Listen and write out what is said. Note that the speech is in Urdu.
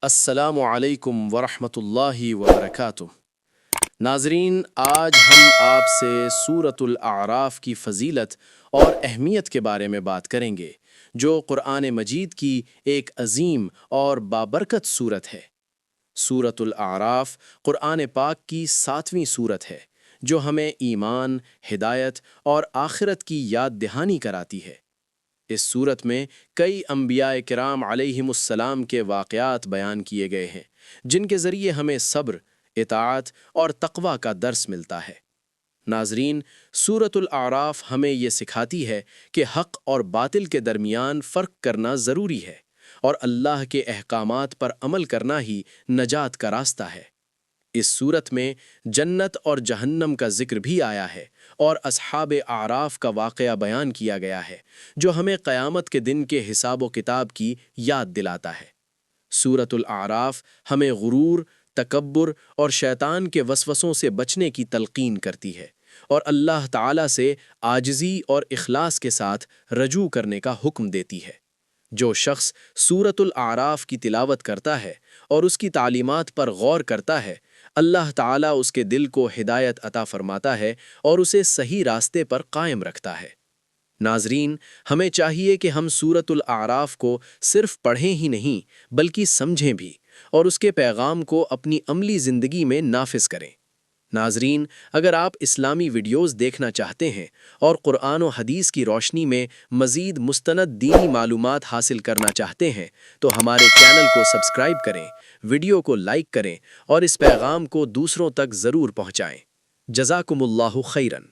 السلام علیکم ورحمۃ اللہ وبرکاتہ۔ ناظرین، آج ہم آپ سے سورۃ الاعراف کی فضیلت اور اہمیت کے بارے میں بات کریں گے، جو قرآن مجید کی ایک عظیم اور بابرکت سورت ہے۔ سورۃ الاعراف قرآن پاک کی 7ویں سورت ہے، جو ہمیں ایمان، ہدایت اور آخرت کی یاد دہانی کراتی ہے۔ اس صورت میں کئی انبیاء کرام علیہم السلام کے واقعات بیان کیے گئے ہیں، جن کے ذریعے ہمیں صبر، اطاعت اور تقوی کا درس ملتا ہے۔ ناظرین، سورۃ الاعراف ہمیں یہ سکھاتی ہے کہ حق اور باطل کے درمیان فرق کرنا ضروری ہے، اور اللہ کے احکامات پر عمل کرنا ہی نجات کا راستہ ہے۔ اس صورت میں جنت اور جہنم کا ذکر بھی آیا ہے، اور اصحاب اعراف کا واقعہ بیان کیا گیا ہے، جو ہمیں قیامت کے دن کے حساب و کتاب کی یاد دلاتا ہے۔ سورۃ الاعراف ہمیں غرور، تکبر اور شیطان کے وسوسوں سے بچنے کی تلقین کرتی ہے، اور اللہ تعالیٰ سے عاجزی اور اخلاص کے ساتھ رجوع کرنے کا حکم دیتی ہے۔ جو شخص سورۃ الاعراف کی تلاوت کرتا ہے اور اس کی تعلیمات پر غور کرتا ہے، اللہ تعالیٰ اس کے دل کو ہدایت عطا فرماتا ہے اور اسے صحیح راستے پر قائم رکھتا ہے۔ ناظرین، ہمیں چاہیے کہ ہم سورۃ الاعراف کو صرف پڑھیں ہی نہیں بلکہ سمجھیں بھی، اور اس کے پیغام کو اپنی عملی زندگی میں نافذ کریں۔ ناظرین، اگر آپ اسلامی ویڈیوز دیکھنا چاہتے ہیں اور قرآن و حدیث کی روشنی میں مزید مستند دینی معلومات حاصل کرنا چاہتے ہیں تو ہمارے چینل کو سبسکرائب کریں، ویڈیو کو لائک کریں اور اس پیغام کو دوسروں تک ضرور پہنچائیں۔ جزاکم اللہ خیرن۔